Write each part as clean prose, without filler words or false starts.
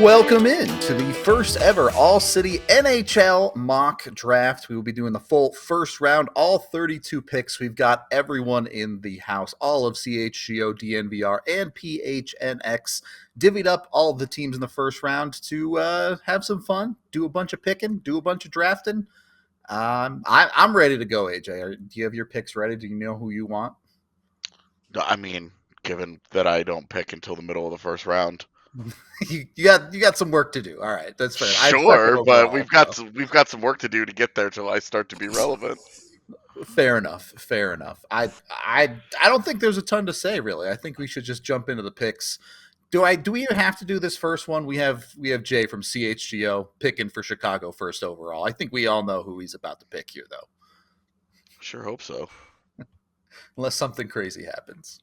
welcome in to the first ever All-City NHL Mock Draft. We will be doing the full first round, all 32 picks. We've got everyone in the house, all of CHGO, DNVR, and PHNX divvied up all of the teams in the first round to have some fun, do a bunch of picking, do a bunch of drafting. I'm ready to go, AJ. Do you have your picks ready? Do you know who you want? No, I mean, given that I don't pick until the middle of the first round. you got some work to do. All right, that's fair. Sure, but we've got some work to do to get there till I start to be relevant. Fair enough. I don't think there's a ton to say really. I think we should just jump into the picks. Do we even have to do this first one? We have Jay from CHGO picking for Chicago first overall. I think we all know who he's about to pick here, though. Sure hope so. Unless something crazy happens.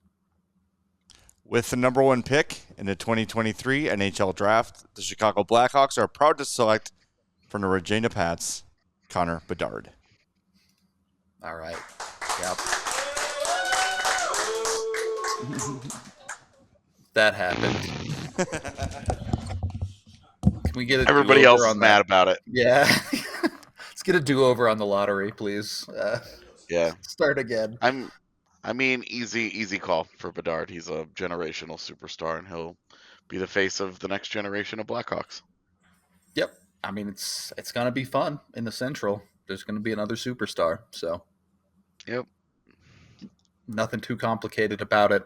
With the number one pick in the 2023 NHL Draft, the Chicago Blackhawks are proud to select from the Regina Pats, Connor Bedard. All right. Yep. That happened. Can we get a Everybody else is mad about it. Yeah. Let's get a do-over on the lottery, please. Yeah. Start again. Easy call for Bedard. He's a generational superstar, and he'll be the face of the next generation of Blackhawks. Yep. I mean, it's going to be fun in the Central. There's going to be another superstar, so. Yep. Nothing too complicated about it.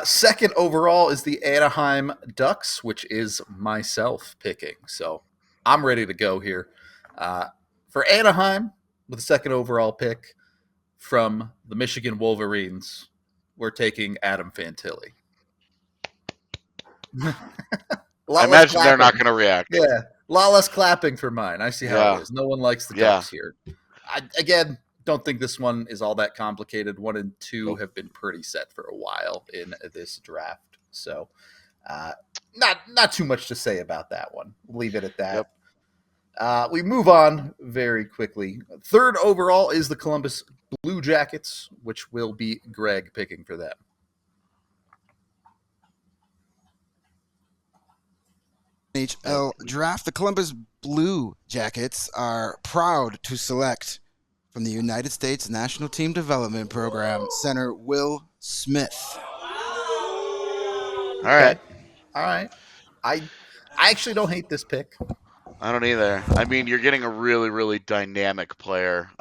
Second overall is the Anaheim Ducks, which is myself picking. So I'm ready to go here. For Anaheim, with the second overall pick from the Michigan Wolverines, we're taking Adam Fantilli. I imagine they're not going to react. Yeah, a lot less clapping for mine. I see how it is. No one likes the Ducks here. Again, don't think this one is all that complicated. 1 and 2 have been pretty set for a while in this draft. So not too much to say about that one. Leave it at that. Yep. We move on very quickly. Third overall is the Columbus Blue Jackets, which will be Greg picking for them. NHL Draft, the Columbus Blue Jackets are proud to select from the United States National Team Development Program, center Will Smith. All right. I actually don't hate this pick. I don't either. I mean, you're getting a really, really dynamic player.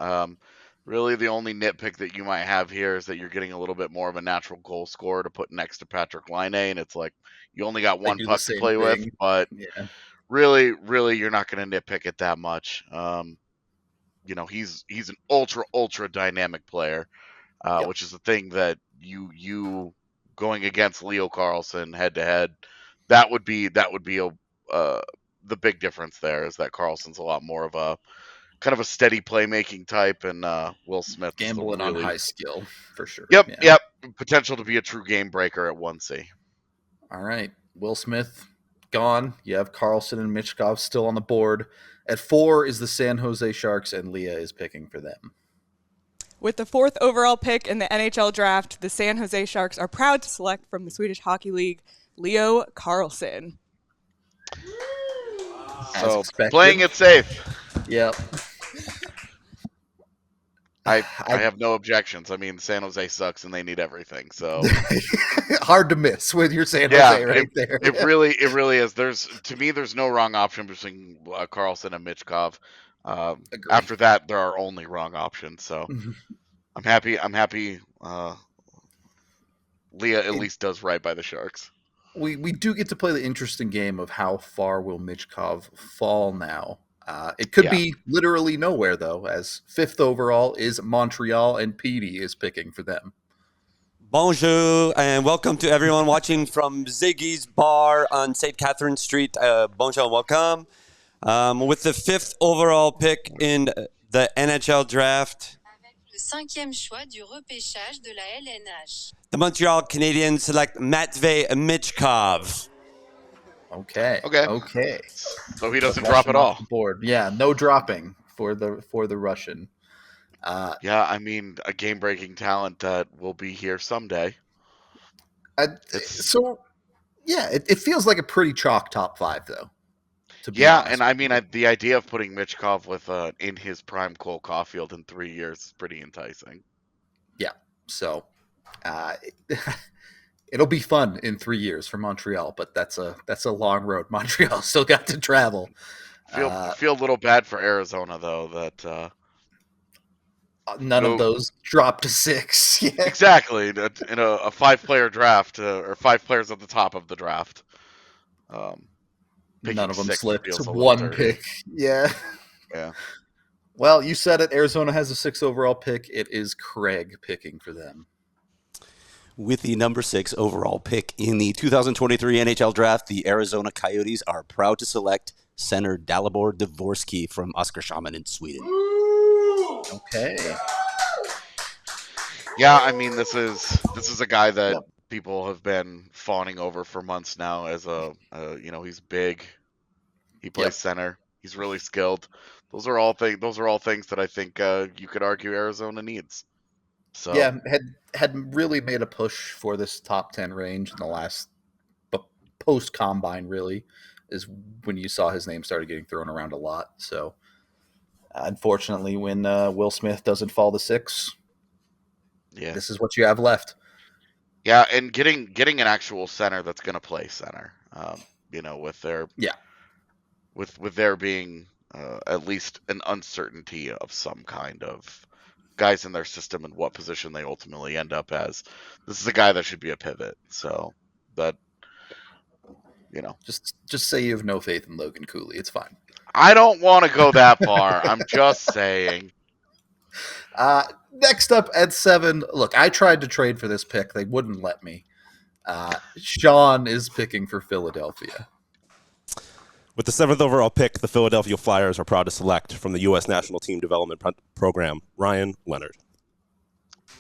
Really, the only nitpick that you might have here is that you're getting a little bit more of a natural goal scorer to put next to Patrick Laine, and it's like you only got one puck to play with. But really, you're not going to nitpick it that much. He's an ultra dynamic player, which is the thing that you going against Leo Carlsson head to head. That would be the big difference there is that Carlson's a lot more of a kind of a steady playmaking type, and Will Smith gambling on high skill for sure. Yep. Potential to be a true game breaker at 1C. All right, Will Smith gone. You have Carlsson and Michkov still on the board. At 4 is the San Jose Sharks, and Leah is picking for them. With the 4th overall pick in the NHL Draft, the San Jose Sharks are proud to select from the Swedish Hockey League, Leo Carlsson. So playing it safe. Yep. I have no objections. I mean, San Jose sucks and they need everything. So hard to miss with your San Jose right there. It really is. There's no wrong option between Carlsson and Michkov. After that, there are only wrong options. So I'm happy. Leah at least does right by the Sharks. We do get to play the interesting game of how far will Michkov fall now. It could be literally nowhere, though, as 5th overall is Montreal, and Petey is picking for them. Bonjour, and welcome to everyone watching from Ziggy's Bar on St. Catherine Street. Bonjour, welcome. With the 5th overall pick in the NHL Draft, le 5e choix du repêchage de la LNH. The Montreal Canadiens select Matvei Michkov. Okay. So he doesn't drop at all. Board. Yeah, no dropping for the Russian. I mean, a game-breaking talent that will be here someday. So Yeah, it feels like a pretty chalk top 5, though. To be Yeah, honest. and I mean, the idea of putting Michkov with in his prime Cole Caulfield in 3 years is pretty enticing. Yeah, so it'll be fun in 3 years for Montreal, but that's a long road. Montreal still got to travel. Feel a little bad for Arizona though that none of those dropped to 6. Yeah. Exactly in a 5-player draft or 5 players at the top of the draft. None of them 6 slipped feels to a little 1 dirty. pick. Yeah. Yeah. Well, you said it. Arizona has a 6 overall pick. It is Craig picking for them. With the number 6 overall pick in the 2023 NHL Draft, the Arizona Coyotes are proud to select center Dalibor Dvorsky from Oskarshamn in Sweden. Okay. Yeah, I mean this is a guy that people have been fawning over for months now as he's big. He plays center. He's really skilled. Those are all things that I think you could argue Arizona needs. So yeah, had really made a push for this top 10 range in the last post combine. Really, is when you saw his name started getting thrown around a lot. So, unfortunately, when Will Smith doesn't fall to 6, this is what you have left. Yeah, and getting an actual center that's going to play center, with there being at least an uncertainty of some kind of guys in their system and what position they ultimately end up as. This is a guy that should be a pivot. So that, just say you have no faith in Logan Cooley. It's fine. I don't want to go that far. I'm just saying. Next up at 7, look, I tried to trade for this pick. They wouldn't let me. Sean is picking for Philadelphia. With the 7th overall pick, the Philadelphia Flyers are proud to select from the U.S. National Team Development Program, Ryan Leonard.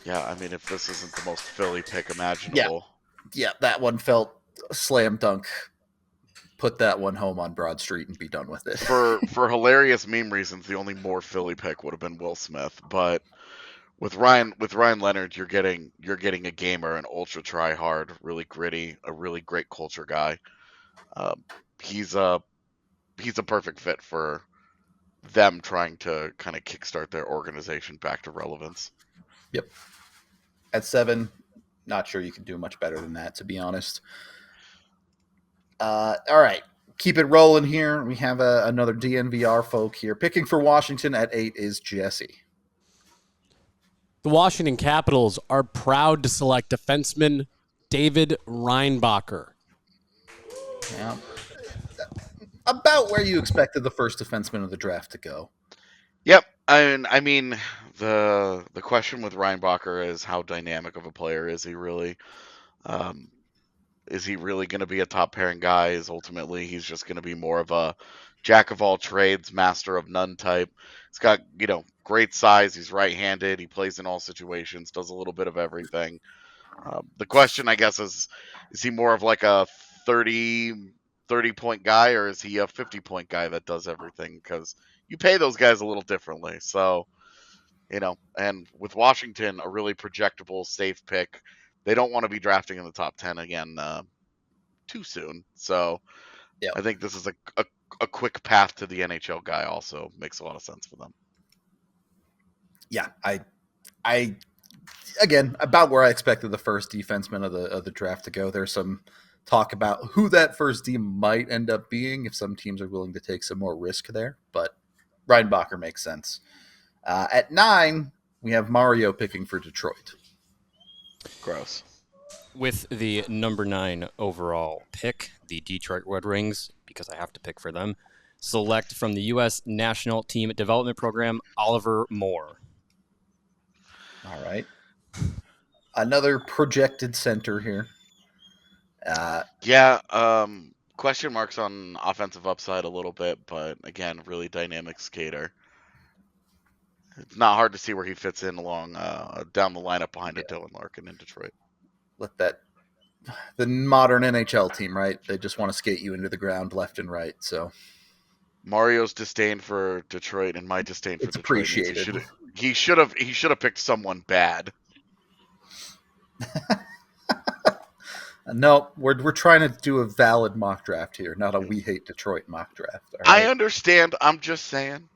Yeah, I mean, if this isn't the most Philly pick imaginable. Yeah, that one felt slam dunk. Put that one home on Broad Street and be done with it. For hilarious meme reasons, the only more Philly pick would have been Will Smith, but with Ryan Leonard, you're getting a gamer, an ultra try hard, really gritty, a really great culture guy. He's a perfect fit for them trying to kind of kickstart their organization back to relevance. Yep. At 7, not sure you can do much better than that, to be honest. All right. Keep it rolling here. We have another DNVR folk here. Picking for Washington at 8 is Jesse. The Washington Capitals are proud to select defenseman David Reinbacher. Yeah. About where you expected the first defenseman of the draft to go. Yep. I mean, the question with Reinbacher is how dynamic of a player is he really? Is he really going to be a top pairing guy? Is ultimately he's just going to be more of a jack of all trades, master of none type. He's got, great size. He's right-handed. He plays in all situations, does a little bit of everything. The question, I guess, is he more of like a 30-point guy, or is he a 50-point guy that does everything? Because you pay those guys a little differently. So, and with Washington, a really projectable, safe pick. They don't want to be drafting in the top 10 again too soon. So I think this is a quick path to the NHL guy also makes a lot of sense for them. Yeah, I again, about where I expected the first defenseman of the draft to go. There's some talk about who that first team might end up being if some teams are willing to take some more risk there, but Reinbacher makes sense. At 9, we have Mario picking for Detroit. Gross. With the number 9 overall pick, the Detroit Red Wings, because I have to pick for them, select from the U.S. National Team Development Program, Oliver Moore. All right. Another projected center here. Question marks on offensive upside a little bit, but again, really dynamic skater. It's not hard to see where he fits in along down the lineup behind a Dylan Larkin in Detroit. The modern NHL team, right? They just want to skate you into the ground left and right. So Mario's disdain for Detroit and my disdain for Detroit. Appreciated. He should have picked someone bad. No, we're trying to do a valid mock draft here, not a we hate Detroit mock draft. All right? I understand. I'm just saying.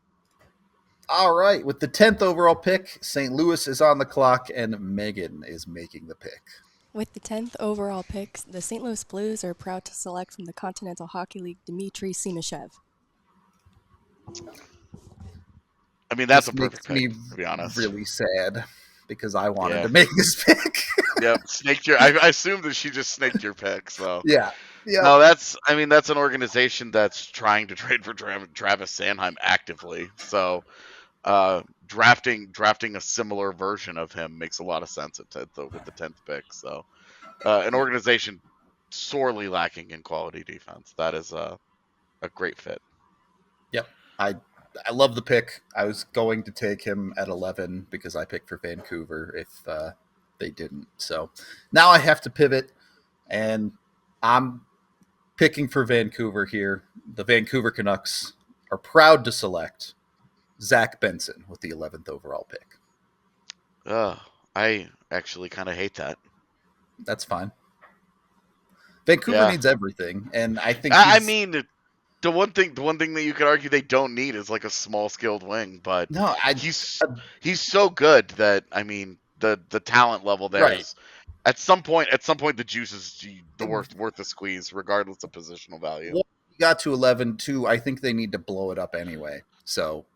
All right, with the 10th overall pick, St. Louis is on the clock, and Megan is making the pick. With the 10th overall pick, the St. Louis Blues are proud to select from the Continental Hockey League Dmitry Simashev. I mean, that's This a perfect makes pick, me to be honest. really sad because I wanted to make this pick. Yep, snaked your. I assume that she just snaked your pick. So yeah. No, that's an organization that's trying to trade for Travis Sanheim actively. So drafting a similar version of him makes a lot of sense with the 10th pick. So an organization sorely lacking in quality defense. That is a great fit. Yep. I love the pick. I was going to take him at 11 because I picked for Vancouver if they didn't. So now I have to pivot, and I'm picking for Vancouver here. The Vancouver Canucks are proud to select Zach Benson with the 11th overall pick. I actually kind of hate that. That's fine. Vancouver needs everything, and I think I mean, the one thing that you could argue they don't need is like a small skilled wing, but no, he's so good that I mean the talent level there is at some point the juice is worth the squeeze regardless of positional value. Well, you got to 11 too. I think they need to blow it up anyway. So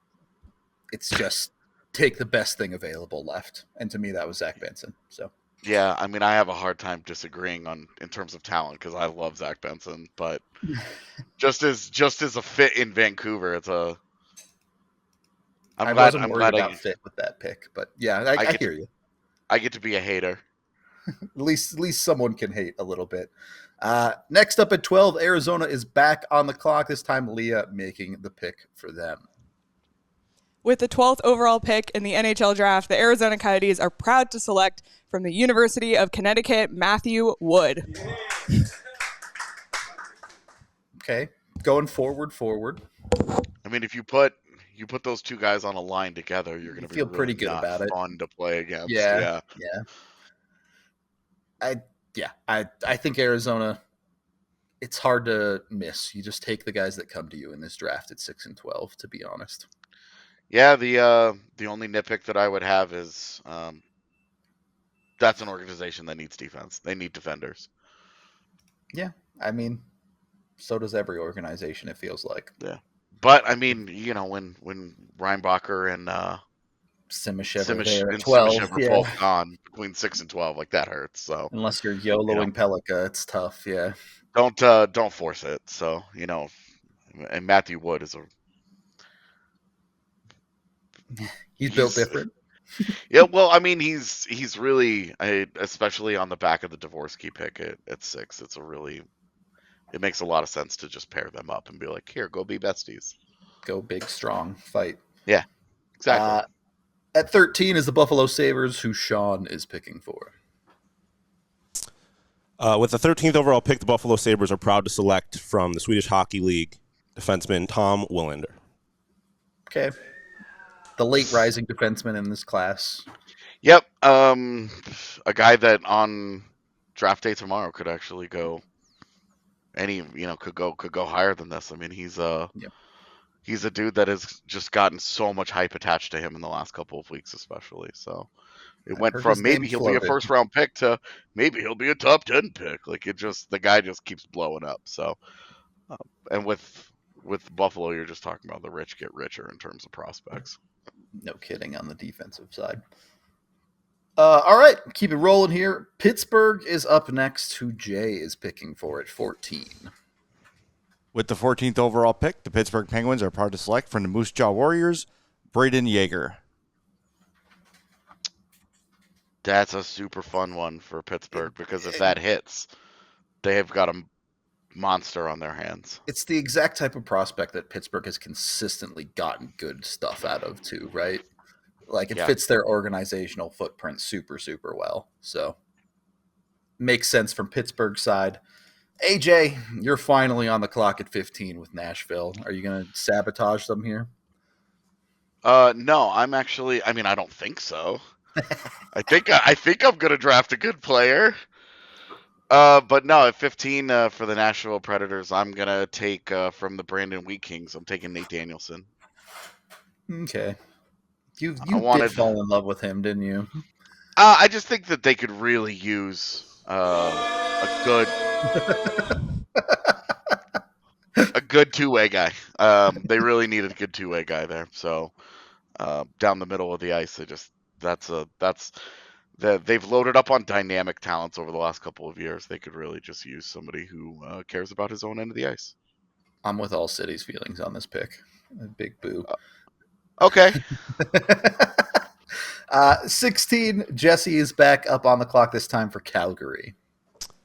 it's just take the best thing available left, and to me that was Zach Benson. So. Yeah, I mean, I have a hard time disagreeing in terms of talent because I love Zach Benson, but just as a fit in Vancouver, it's a. I wasn't worried about fit with that pick, but yeah, I hear you. I get to be a hater. At least someone can hate a little bit. Next up at 12, Arizona is back on the clock. This time, Leah making the pick for them. With the 12th overall pick in the NHL Draft, the Arizona Coyotes are proud to select from the University of Connecticut, Matthew Wood. Okay, going forward. I mean, if you put those two guys on a line together, you're going to feel pretty good about it. Fun to play against. Yeah. I think Arizona. It's hard to miss. You just take the guys that come to you in this draft at 6 and 12. To be honest. Yeah, the only nitpick that I would have is that's an organization that needs defense. They need defenders. Yeah, I mean, so does every organization. It feels like. Yeah, but I mean, you know, when Reinbacher and Simashev are 12, are both gone between 6 and 12, like that hurts. So unless you're YOLOing Pelika, it's tough. Yeah, don't force it. So and Matthew Wood is he's built different. Yeah, well, I mean, he's really, especially on the back of the Dvorsky pick at 6. It makes a lot of sense to just pair them up and be like, here, go be besties, go big, strong, fight. Yeah, exactly. At 13 is the Buffalo Sabres, who Sean is picking for. With the 13th overall pick, the Buffalo Sabres are proud to select from the Swedish Hockey League defenseman Tom Willander. Okay. The late rising defenseman in this class. Yep. A guy that on draft day tomorrow could actually go could go higher than this. I mean, he's a dude that has just gotten so much hype attached to him in the last couple of weeks, especially. So it went from maybe he'll be a first round pick to maybe he'll be a top 10 pick. Like the guy just keeps blowing up. So, and with Buffalo, you're just talking about the rich get richer in terms of prospects. No kidding on the defensive side. All right, keep it rolling here. Pittsburgh is up next, who Jay is picking for at 14. With the 14th overall pick, the Pittsburgh Penguins are proud to select from the Moose Jaw Warriors, Braden Yeager. That's a super fun one for Pittsburgh because if that hits, they have got a monster on their hands. It's the exact type of prospect that Pittsburgh has consistently gotten good stuff out of too, right? Like it fits their organizational footprint super, super well. So makes sense from Pittsburgh's side. AJ, you're finally on the clock at 15 with Nashville. Are you going to sabotage them here? No, I'm actually, I mean, I don't think so. I think I'm going to draft a good player. But no, at 15 for the Nashville Predators, I'm gonna take from the Brandon Wheat Kings. I'm taking Nate Danielson. Okay. You did fall in love with him, didn't you? I just think that they could really use a good two-way guy. They really needed a good two-way guy there. So down the middle of the ice, they've loaded up on dynamic talents over the last couple of years. They could really just use somebody who cares about his own end of the ice. I'm with all city's feelings on this pick. A big boo. Okay. 16, Jesse is back up on the clock this time for Calgary.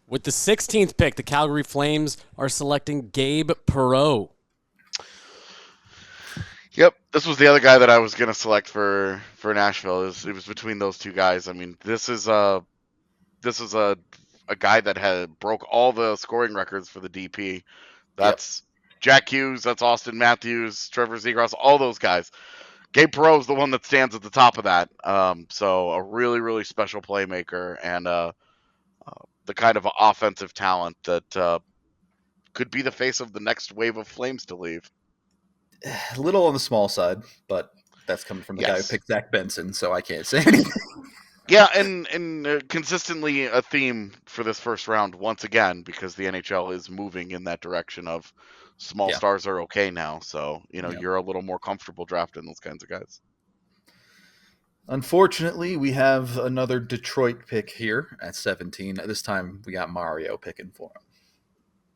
With the 16th pick, the Calgary Flames are selecting Gabe Perreault. Yep, this was the other guy that I was going to select for Nashville. It was between those two guys. I mean, this is a guy that broke all the scoring records for the DP. That's Jack Hughes, that's Austin Matthews, Trevor Zegras, all those guys. Gabe Perreault is the one that stands at the top of that. So a really, really special playmaker and the kind of offensive talent that could be the face of the next wave of Flames to leave. A little on the small side, but that's coming from the guy who picked Zach Benson, so I can't say anything. Yeah, and consistently a theme for this first round once again, because the NHL is moving in that direction of small stars are okay now. So, you're a little more comfortable drafting those kinds of guys. Unfortunately, we have another Detroit pick here at 17. This time we got Mario picking for him.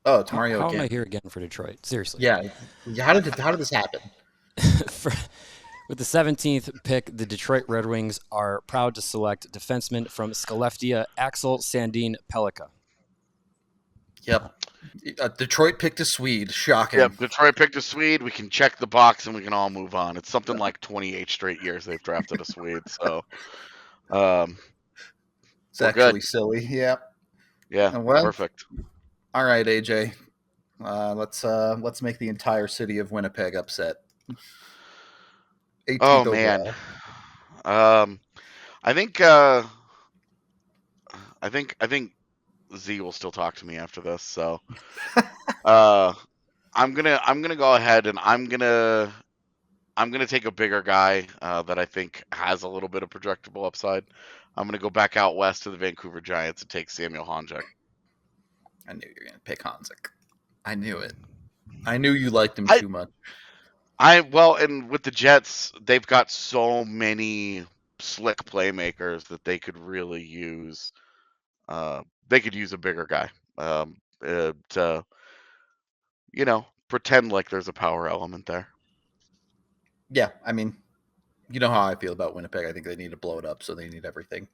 Oh, it's Mario How again. am I here again for Detroit? Seriously. Yeah. How did this happen? With the 17th pick, the Detroit Red Wings are proud to select defenseman from Skellefteå, Axel Sandin Pellikka. Yep. Detroit picked a Swede. Shocking. Yep, Detroit picked a Swede. We can check the box and we can all move on. It's something like 28 straight years they've drafted a Swede. So it's actually silly. Yep. Yeah, perfect. All right, AJ. Let's make the entire city of Winnipeg upset. Oh man. I think Z will still talk to me after this, so I'm gonna go ahead and I'm gonna take a bigger guy that I think has a little bit of projectable upside. I'm gonna go back out west to the Vancouver Giants and take Samuel Honzek. I knew you were gonna pick Honzek. I knew it. I knew you liked him too much. And with the Jets, they've got so many slick playmakers that they could really use. They could use a bigger guy to, pretend like there's a power element there. Yeah, I mean, you know how I feel about Winnipeg. I think they need to blow it up, so they need everything.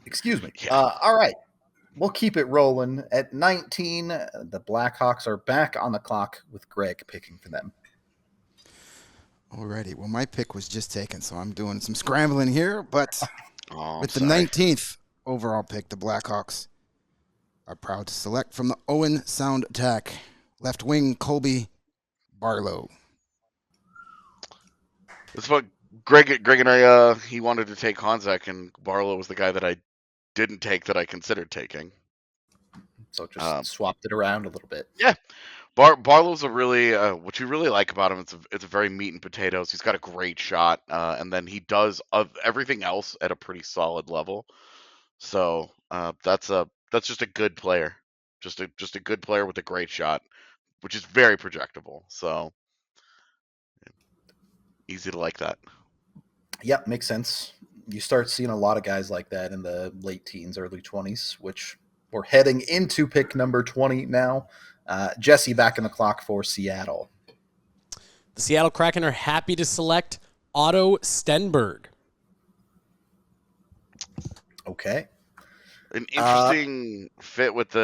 Excuse me. Yeah. All right. We'll keep it rolling. At 19, the Blackhawks are back on the clock with Greg picking for them. Alrighty. Well, my pick was just taken, so I'm doing some scrambling here. But with the 19th overall pick, the Blackhawks are proud to select from the Owen Sound Attack left wing Colby Barlow. That's what Greg and I, he wanted to take Honzek, and Barlow was the guy that I didn't take that I considered taking. So just swapped it around a little bit. Yeah. Barlow's a really, what you really like about him, it's a very meat and potatoes. He's got a great shot, and then he does everything else at a pretty solid level. So that's just a good player, just a good player with a great shot, which is very projectable. So easy to like that. Yep, makes sense. You start seeing a lot of guys like that in the late teens, early 20s, which we're heading into pick number 20 now. Jesse back in the clock for Seattle. The Seattle Kraken are happy to select Otto Stenberg. Okay. An interesting fit with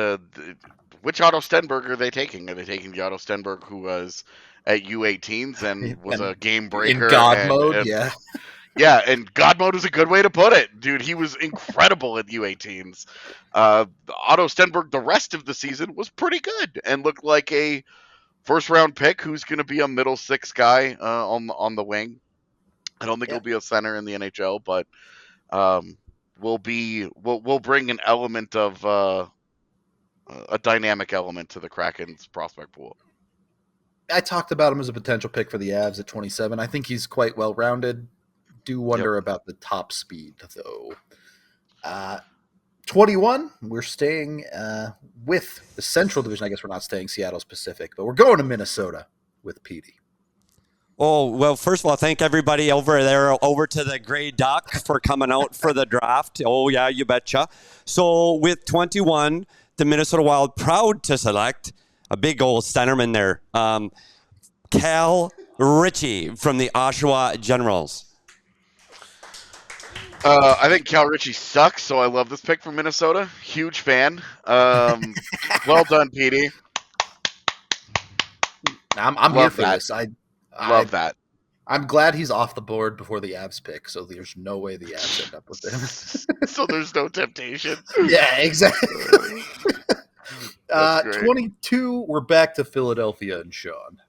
which Otto Stenberg are they taking? Are they taking the Otto Stenberg who was at U18s and was a game breaker? In God mode, yeah. Yeah, and God mode is a good way to put it. Dude, he was incredible at U18s. Otto Stenberg, the rest of the season, was pretty good and looked like a first-round pick who's going to be a middle six guy on the wing. I don't think he'll be a center in the NHL, but will bring an element of a dynamic element to the Kraken's prospect pool. I talked about him as a potential pick for the Avs at 27. I think he's quite well-rounded. Do wonder about the top speed, though. 21, we're staying with the Central Division. I guess we're not staying Seattle's Pacific, but we're going to Minnesota with Petey. Oh, well, first of all, thank everybody over there, over to the Grey Duck for coming out for the draft. Oh, yeah, you betcha. So with 21, the Minnesota Wild proud to select a big old centerman there, Cal Ritchie from the Oshawa Generals. I think Cal Ritchie sucks, so I love this pick from Minnesota. Huge fan. Well done, Petey. I'm here for this. I love that. I'm glad he's off the board before the Avs pick, so there's no way the Avs end up with him. So there's no temptation. Yeah, exactly. 22, we're back to Philadelphia and Sean.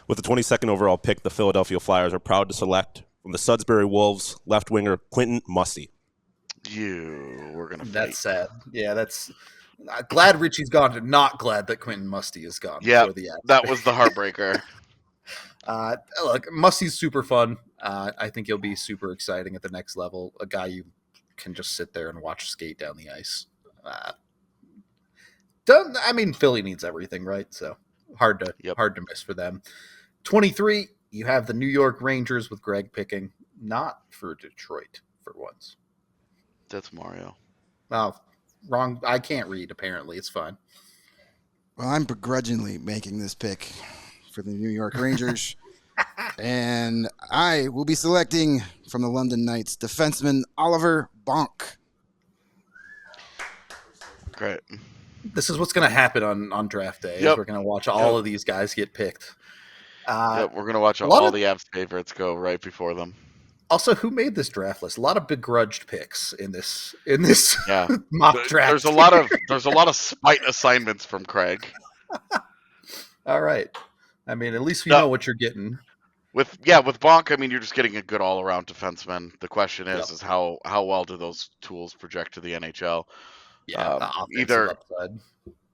With the 22nd overall pick, the Philadelphia Flyers are proud to select from the Sudbury Wolves left winger Quentin Musty. We're gonna fight. That's sad. Yeah, that's glad Richie's gone. Not glad that Quentin Musty is gone. Yeah, before the Avs that pick. was the heartbreaker. Look, Musty's super fun. I think he'll be super exciting at the next level. A guy you can just sit there and watch skate down the ice. Philly needs everything, right? So hard to miss for them. 23, you have the New York Rangers with Greg picking, not for Detroit for once. That's Mario. Oh, wrong. I can't read, apparently. It's fine. Well, I'm begrudgingly making this pick for the New York Rangers. And I will be selecting from the London Knights defenseman Oliver Bonk. Great. This is what's going to happen on draft day. Yep. We're going to watch all of these guys get picked. We're going to watch all the Avs favorites go right before them. Also, who made this draft list? A lot of begrudged picks in this mock draft. There's a lot of spite assignments from Craig. All right. I mean, at least we know what you're getting. With Bonk, you're just getting a good all-around defenseman. The question is how well do those tools project to the NHL? Yeah,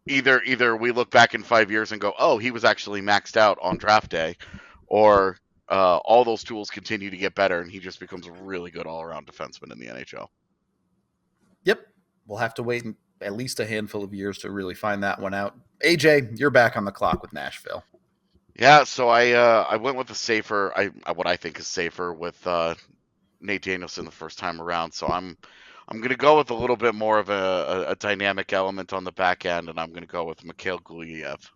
either we look back in 5 years and go, oh, he was actually maxed out on draft day, or all those tools continue to get better and he just becomes a really good all-around defenseman in the NHL. Yep. We'll have to wait at least a handful of years to really find that one out. AJ, you're back on the clock with Nashville. Yeah, so I went with the safer, what I think is safer with Nate Danielson the first time around. So I'm going to go with a little bit more of a dynamic element on the back end, and I'm going to go with Mikhail Gulyayev.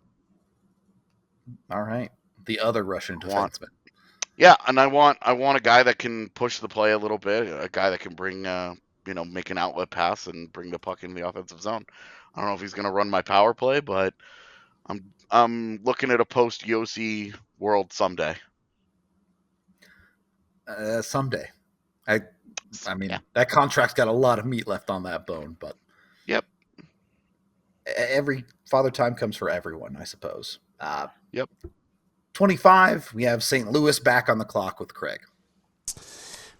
All right, the other Russian defenseman. Yeah, and I want a guy that can push the play a little bit, a guy that can bring make an outlet pass and bring the puck in the offensive zone. I don't know if he's going to run my power play, but I'm looking at a post Yossi world someday. Someday. That contract's got a lot of meat left on that bone, but yep. Every father time comes for everyone, I suppose. Yep. 25, we have St. Louis back on the clock with Craig.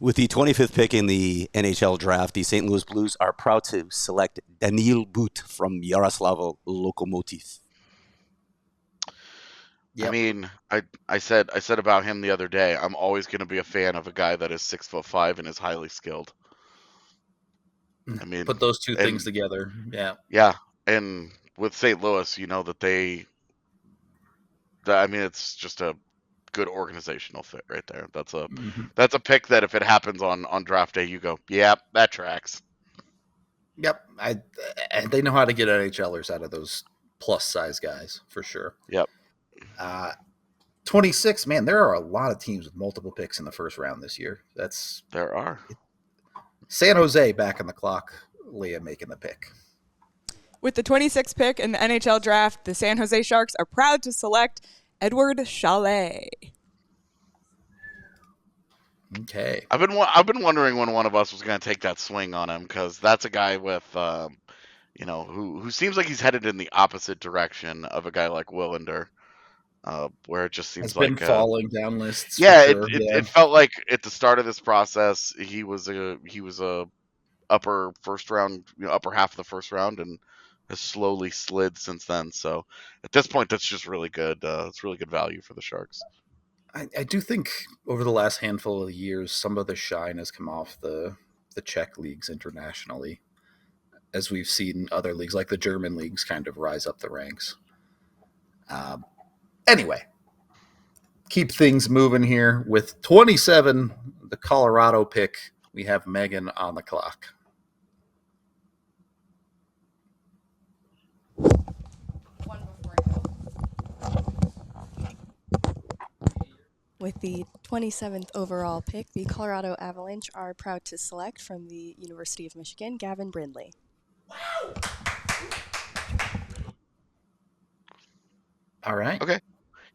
With the 25th pick in the NHL draft, the St. Louis Blues are proud to select Daniil But from Yaroslavl Lokomotiv. Yep. I said about him the other day, I'm always going to be a fan of a guy that is 6'5" and is highly skilled. Put those two things together. Yeah. Yeah. And with St. Louis, you know that it's just a good organizational fit right there. That's a pick that if it happens on draft day, you go, yeah, that tracks. Yep. They know how to get NHLers out of those plus size guys for sure. Yep. 26, man, there are a lot of teams with multiple picks in the first round this year. There are. San Jose back on the clock. Leah making the pick. With the 26th pick in the NHL draft, the San Jose Sharks are proud to select Edward Chalet. Okay. I've been wondering when one of us was going to take that swing on him, because that's a guy with who seems like he's headed in the opposite direction of a guy like Willander. where it just seems Has been like falling down lists. yeah, for sure. it felt like at the start of this process he was a upper first round, upper half of the first round, and has slowly slid since then. So at this point, that's just really good. It's really good value for the Sharks. I do think over the last handful of years, some of the shine has come off the Czech leagues internationally, as we've seen other leagues like the German leagues kind of rise up the ranks. Anyway, keep things moving here with 27, the Colorado pick. We have Megan on the clock. With the 27th overall pick, the Colorado Avalanche are proud to select from the University of Michigan, Gavin Brindley. All right. Okay.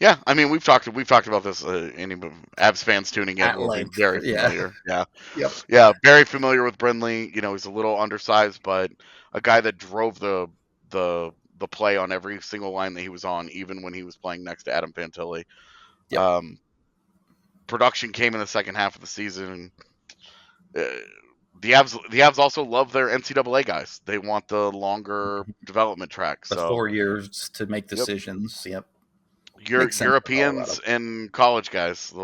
Yeah, I mean we've talked about this. Any Avs fans tuning in At will length, be very familiar. Yeah. Yep. Yeah, very familiar with Brindley. He's a little undersized, but a guy that drove the play on every single line that he was on, even when he was playing next to Adam Fantilli. Yep. Production came in the second half of the season. The Avs also love their NCAA guys. They want the longer development track. The So 4 years to make decisions. Yep. Europeans and college guys.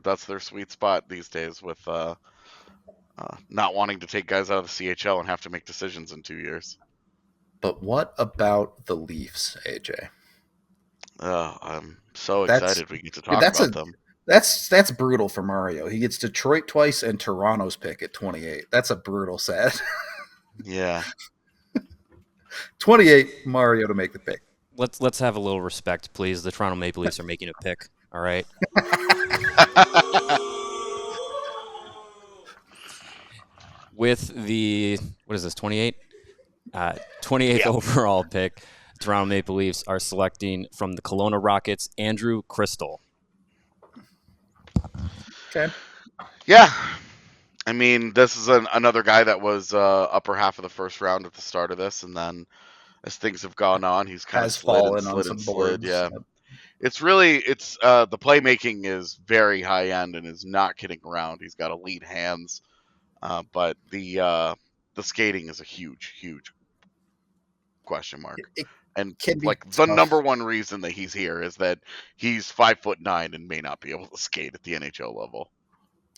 That's their sweet spot these days, with not wanting to take guys out of the CHL and have to make decisions in 2 years. But what about the Leafs, AJ? I'm so excited we get to talk about them. That's brutal for Mario. He gets Detroit twice and Toronto's pick at 28. That's a brutal set. Yeah. 28, Mario to make the pick. Let's have a little respect, please. The Toronto Maple Leafs are making a pick. All right. With the 28th overall pick, Toronto Maple Leafs are selecting from the Kelowna Rockets, Andrew Crystal. Okay. Yeah. I mean, this is another guy that was upper half of the first round at the start of this, and then as things have gone on, he's kind of slid and slid. Yeah. Yep. It's the playmaking is very high end and is not kidding around. He's got elite hands, but the skating is a huge question mark. And like the number one reason that he's here is that he's 5'9" and may not be able to skate at the NHL level.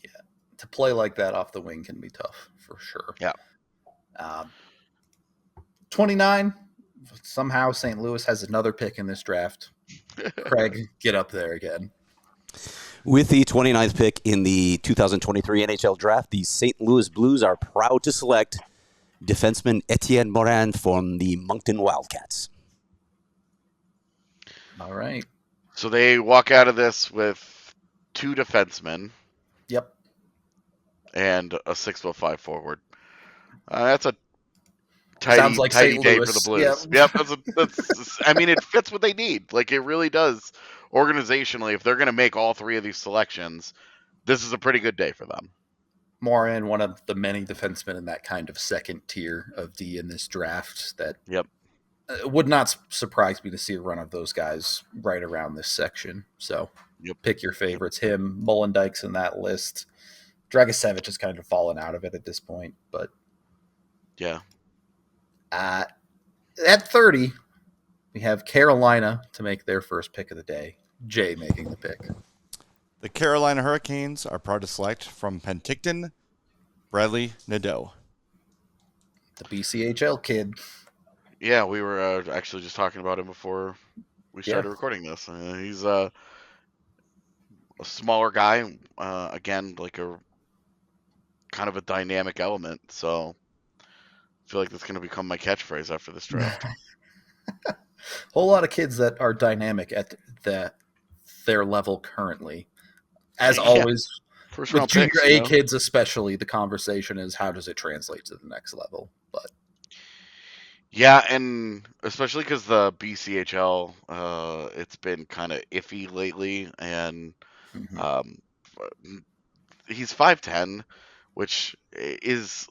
Yeah, to play like that off the wing can be tough for sure. Yeah. 29. Somehow St. Louis has another pick in this draft. Craig, get up there again. With the 29th pick in the 2023 NHL Draft, the St. Louis Blues are proud to select defenseman Etienne Morin from the Moncton Wildcats. All right. So they walk out of this with 2 defensemen. Yep. And a 6'5" forward. That's a tidy day for the Blues. Yep. I mean, it fits what they need. Like, it really does. Organizationally, if they're going to make all 3 of these selections, this is a pretty good day for them. Morin, one of the many defensemen in that kind of second tier of D in this draft that would not surprise me to see a run of those guys right around this section. So pick your favorites. Him, Molendyke's in that list. Dragicevic has kind of fallen out of it at this point, but yeah. At 30, we have Carolina to make their first pick of the day. Jay making the pick. The Carolina Hurricanes are proud to select from Penticton, Bradley Nadeau. The BCHL kid. Yeah, we were actually just talking about him before we started recording this. He's a smaller guy, again, like a kind of a dynamic element. So I feel like that's going to become my catchphrase after this draft. Whole lot of kids that are dynamic at their level currently. As always, first with round junior picks, A kids especially, the conversation is how does it translate to the next level? But yeah, and especially because the BCHL, it's been kind of iffy lately, and he's 5'10", which is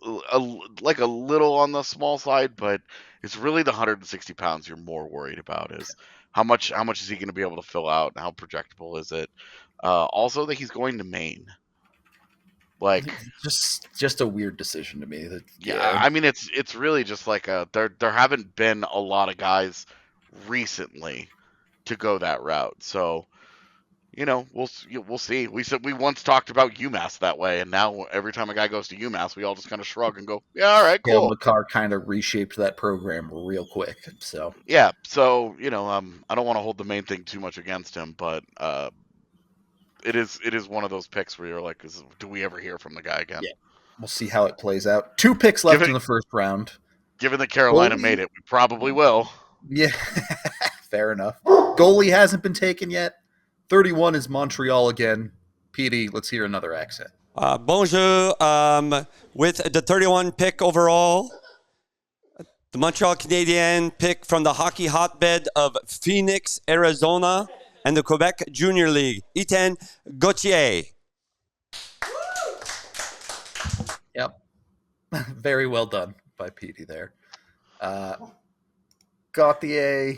like a little on the small side, but it's really the 160 pounds you're more worried about. Is how much is he going to be able to fill out, and how projectable is it? Also, that he's going to Maine. Like, just a weird decision to me. yeah, I mean, it's really just like there haven't been a lot of guys recently to go that route, so. We'll see. We once talked about UMass that way, and now every time a guy goes to UMass, we all just kind of shrug and go, "Yeah, all right, cool." McCarr kind of reshaped that program real quick, so yeah. So I don't want to hold the main thing too much against him, but it is one of those picks where you're like, do we ever hear from the guy again? Yeah, we'll see how it plays out. 2 picks left in the first round. Given that Carolina made it, we probably will. Yeah, fair enough. Goalie hasn't been taken yet. 31 is Montreal again. PD, let's hear another accent. Bonjour. With the 31 pick overall, the Montreal Canadiens pick from the hockey hotbed of Phoenix, Arizona, and the Quebec Junior League, Ethan Gauthier. Yep. Very well done by PD there. Gauthier,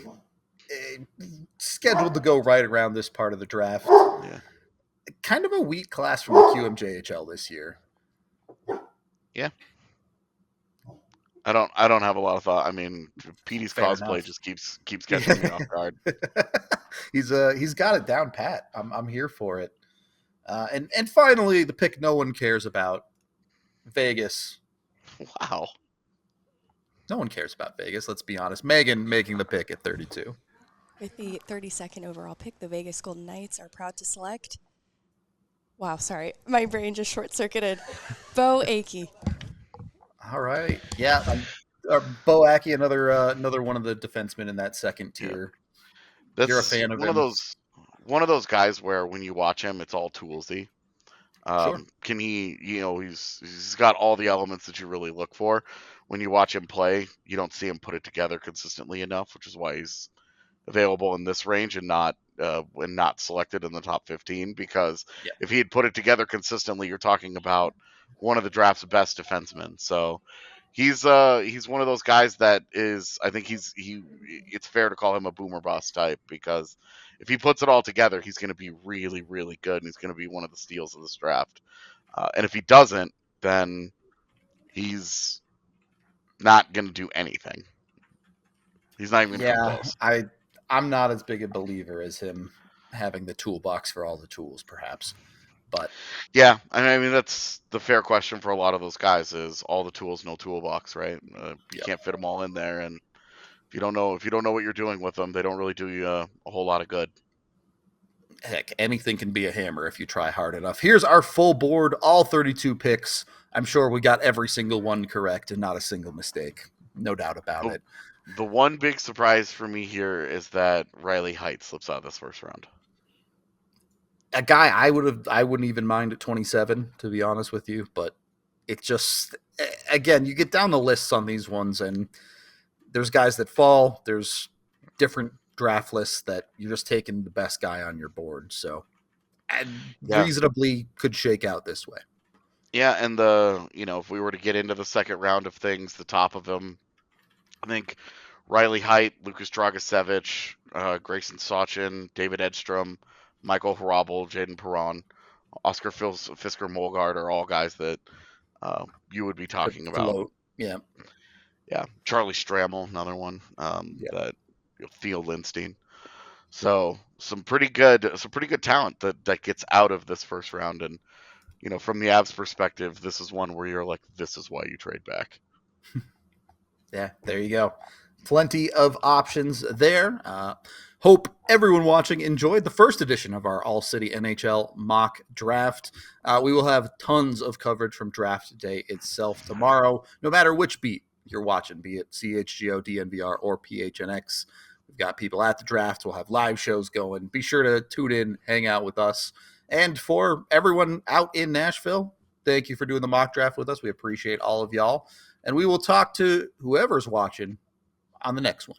scheduled to go right around this part of the draft. Yeah. Kind of a weak class from the QMJHL this year. Yeah. I don't have a lot of thought. I mean, PD's cosplay just keeps catching me off guard. He's got it down pat. I'm here for it. And finally, the pick no one cares about, Vegas. Wow. No one cares about Vegas, let's be honest. Megan making the pick at 32. With the 32nd overall pick, the Vegas Golden Knights are proud to select. Wow, sorry. My brain just short-circuited. Bo Akey. All right. Yeah. Bo Akey, another one of the defensemen in that second tier. Yeah. You're a fan of him. One of those guys where when you watch him, it's all toolsy. Sure. Can he, he's got all the elements that you really look for. When you watch him play, you don't see him put it together consistently enough, which is why he's available in this range and not selected in the top 15. Because if he had put it together consistently, you're talking about one of the draft's best defensemen. So he's one of those guys that is, I think it's fair to call him a boomer bust type, because if he puts it all together, he's going to be really, really good, and he's going to be one of the steals of this draft. And if he doesn't, then he's not going to do anything. He's not even going to come close. I'm not as big a believer as him having the toolbox for all the tools, perhaps. But yeah, I mean that's the fair question for a lot of those guys: is all the tools, no toolbox, right? You can't fit them all in there, and if you don't know what you're doing with them, they don't really do you a whole lot of good. Heck, anything can be a hammer if you try hard enough. Here's our full board, all 32 picks. I'm sure we got every single one correct and not a single mistake. No doubt about it. The one big surprise for me here is that Riley Heidt slips out of this first round. A guy I wouldn't even mind at 27, to be honest with you, but it just, again, you get down the lists on these ones, and there's guys that fall. There's different draft lists that you're just taking the best guy on your board. So reasonably could shake out this way. Yeah, and if we were to get into the second round of things, the top of them, I think Riley Heidt, Lucas Dragicevic, Grayson Sachin, David Edstrom, Michael Hrabal, Jaden Perron, Oscar Fisker-Molgaard are all guys that you would be talking about. Yeah. Yeah. Charlie Stramel, another one. That Theo Lindstein. So some pretty good talent that gets out of this first round. And, from the Avs perspective, this is one where you're like, this is why you trade back. Yeah, there you go. Plenty of options there. Hope everyone watching enjoyed the first edition of our All-City NHL Mock Draft. We will have tons of coverage from draft day itself tomorrow, no matter which beat you're watching, be it CHGO, DNVR, or PHNX. We've got people at the draft. We'll have live shows going. Be sure to tune in, hang out with us. And for everyone out in Nashville, thank you for doing the mock draft with us. We appreciate all of y'all. And we will talk to whoever's watching on the next one.